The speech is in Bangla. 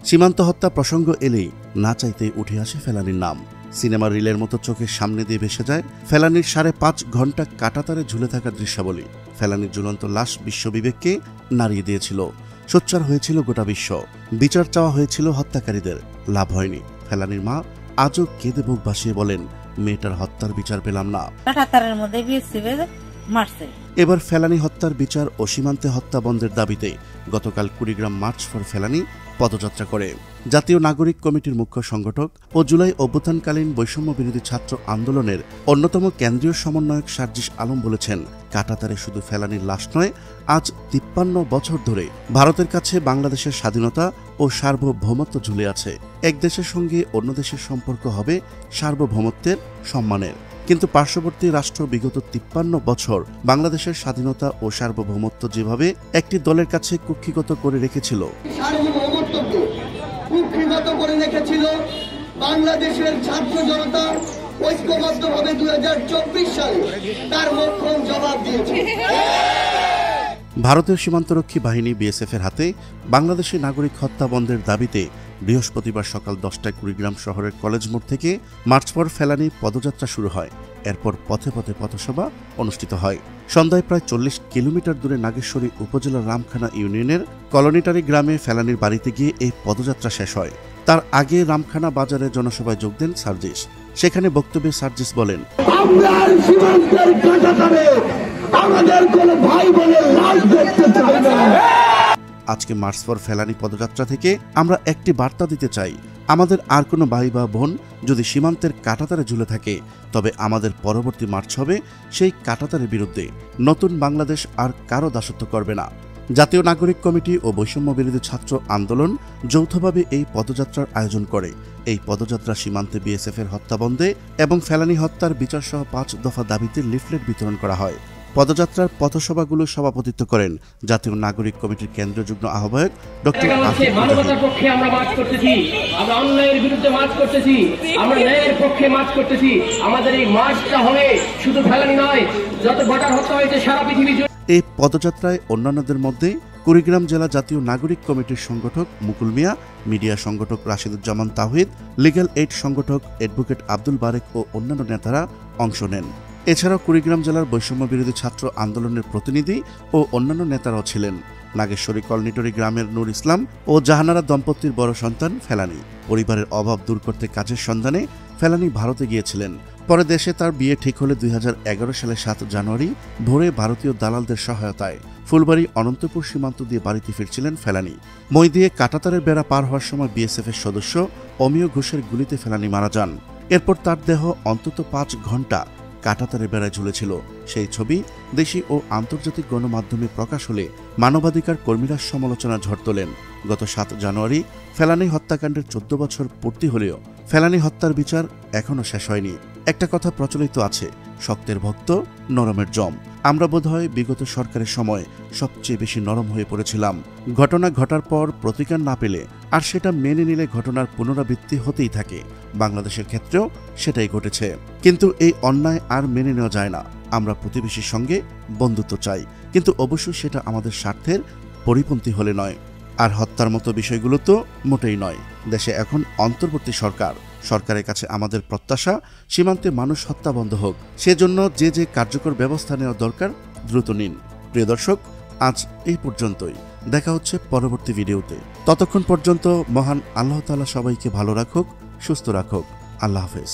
সীমান্ত হত্যা প্রসঙ্গ এলেই না চাইতেই উঠে আসে ফেলানির নাম। সিনেমা রিলের মতো চোখের সামনে দিয়ে ভেসে যায় ফেলানির 5.5 ঘন্টা কাঁটাতারে ঝুলে থাকার দৃশ্যাবলী। ফেলানির ঝুলন্ত লাশ বিশ্ববিবেককে নাড়িয়ে দিয়েছিল। সোচ্চার হয়েছিল গোটা বিশ্ব। বিচার চাওয়া হয়েছিল হত্যাকারীদের, লাভ হয়নি। ফেলানির মা আজও কেঁদে বুক ভাসিয়ে বলেন, মেয়েটার হত্যার বিচার পেলাম না। এবার ফেলানি হত্যার বিচার ও সীমান্তে হত্যা বন্ধের দাবিতে গতকাল কুড়িগ্রাম মার্চ ফর ফেলানি পদযাত্রা করে জাতীয় নাগরিক কমিটির মুখ্য সংগঠক ও জুলাই অভ্যুত্থানকালীন বৈষম্য বিরোধী ছাত্র আন্দোলনের অন্যতম কেন্দ্রীয় সমন্বয়ক সার্জিস আলম বলেছেন, কাঁটাতারে শুধু ফেলানির লাশ নয়, আজ 53 বছর ধরে ভারতের কাছে বাংলাদেশের স্বাধীনতা ও সার্বভৌমত্ব ঝুলে আছে। এক দেশের সঙ্গে অন্য দেশের সম্পর্ক হবে সার্বভৌমত্বের সম্মানের, কিন্তু পার্শ্ববর্তী রাষ্ট্র বিগত 53 বছর বাংলাদেশের স্বাধীনতা ও সার্বভৌমত্ব যেভাবে একটি দলের কাছে কুক্ষিগত করে রেখেছিল, বাংলাদেশের ছাত্র জনতা ঐক্যবদ্ধভাবে 2024 সালে তার মোক্ষম জবাব দিয়েছে। ভারতের সীমান্তরক্ষী বাহিনী বিএসএফ এর হাতে বাংলাদেশি নাগরিক হত্যা বন্ধের দাবিতে বৃহস্পতিবার সকাল 10টায় কুড়িগ্রাম শহরের কলেজ মোড় থেকে মার্চ ফর ফেলানি পদযাত্রা শুরু হয়। এরপর পথে পথে পথসভা অনুষ্ঠিত হয়। সন্ধ্যায় প্রায় 40 কিলোমিটার দূরে নাগেশ্বরী উপজেলার রামখানা ইউনিয়নের কলোনিটারি গ্রামে ফেলানির বাড়িতে গিয়ে এই পদযাত্রা শেষ হয়। তার আগে রামখানা বাজারে জনসভায় যোগ দেন সার্জিস। সেখানে বক্তব্যে সার্জিস বলেন, আজকে মার্চ ফর ফেলানি পদযাত্রা থেকে আমরা একটি বার্তা দিতে চাই, আমাদের আর কোনো ভাই বা বোন যদি সীমান্তের কাঁটাতারে ঝুলে থাকে, তবে আমাদের পরবর্তী মার্চ হবে সেই কাঁটাতারের বিরুদ্ধে। নতুন বাংলাদেশ আর কারো দাসত্ব করবে না। জাতীয় নাগরিক কমিটি ও বৈষম্য বিরোধী ছাত্র আন্দোলন যৌথভাবে এই পদযাত্রার আয়োজন করে। এই পদযাত্রা সীমান্তে বিএসএফ এর হত্যা বন্ধে এবং ফেলানি হত্যার বিচার সহ 5 দফা দাবিতে লিফলেট বিতরণ করা হয়। পদযাত্রার পথসভাগুলো সভাপতিত্ব করেন জাতীয় নাগরিক কমিটির কেন্দ্রীয় যুগ্ম আহ্বায়ক ডক্টর মানবতার পক্ষে আমরা মার্চ করতেছি, আমরা অন্যায়ের বিরুদ্ধে মার্চ করতেছি, আমরা ন্যায়ের পক্ষে মার্চ করতেছি। আমাদের এই মার্চটা হবে শুধু ফেলানি নয়, যত ভোটার হত্যা হয়েছে সারা পৃথিবী। এই পদযাত্রায় অন্যান্যদের মধ্যে কুড়িগ্রাম জেলা জাতীয় নাগরিক কমিটির সংগঠক মুকুল মিয়া, মিডিয়া সংগঠক রাশিদুজ্জামান তাওহিদ, লিগ্যাল এইড সংগঠক অ্যাডভোকেট আব্দুল বারেক ও অন্যান্য নেতারা অংশ নেন। এছাড়াও কুড়িগ্রাম জেলার বৈষম্য বিরোধী ছাত্র আন্দোলনের প্রতিনিধি ও অন্যান্য নেতারাও ছিলেন। নাগেশ্বরী কলনিটরি গ্রামের নূর ইসলাম ও জাহানারা দম্পতির বড় সন্তান ফেলানি পরিবারের অভাব দূর করতে কাজের সন্ধানে ফেলানি ভারতে গিয়েছিলেন। পরে দেশে তার বিয়ে ঠিক হলে 2011 সালের 7 জানুয়ারি ভোরে ভারতীয় দালালদের সহায়তায় ফুলবাড়ী অনন্তপুর সীমান্ত দিয়ে বাড়িতে ফিরছিলেন ফেলানি। মই দিয়ে কাঁটাতারের বেড়া পার হওয়ার সময় বিএসএফ এর সদস্য অমিয় ঘোষের গুলিতে ফেলানি মারা যান। এরপর তার দেহ অন্তত 5 ঘন্টা কাঁটাতারে বেড়ায় ঝুলেছিল। সেই ছবি দেশি ও আন্তর্জাতিক গণমাধ্যমে প্রকাশ হলে মানবাধিকার কর্মীরা সমালোচনা ঝড় তোলেন। গত 7 জানুয়ারি ফেলানি হত্যাকাণ্ডের 14 বছর পূর্তি হলেও ফেলানি হত্যার বিচার এখনো শেষ হয়নি। একটা কথা প্রচলিত আছে, শক্তের ভক্ত নরমের জম। আমরা বোধহয় বিগত সরকারের সময় সবচেয়ে বেশি নরম হয়ে পড়েছিলাম। ঘটনা ঘটার পর প্রতিকার না পেলে আর সেটা মেনে নিলে ঘটনার পুনরাবৃত্তি হতেই থাকে। বাংলাদেশের ক্ষেত্রেও সেটাই ঘটেছে। কিন্তু এই অন্যায় আর মেনে নেওয়া যায় না। আমরা প্রতিবেশীর সঙ্গে বন্ধুত্ব চাই, কিন্তু অবশ্যই সেটা আমাদের স্বার্থের পরিপন্থী হলে নয়। আর হত্যার মতো বিষয়গুলো তো মোটেই নয়। দেশে এখন অন্তর্বর্তী সরকার, সরকারের কাছে আমাদের প্রত্যাশা সীমান্তে মানুষ হত্যা বন্ধ হোক। সেজন্য যে যে কার্যকর ব্যবস্থা নেওয়া দরকার দ্রুত নিন। প্রিয় দর্শক, আজ এই পর্যন্তই। দেখা হচ্ছে পরবর্তী ভিডিওতে। ততক্ষণ পর্যন্ত মহান আল্লাহ তাআলা সবাইকে ভালো রাখুক, সুস্থ রাখুক। আল্লাহ হাফেজ।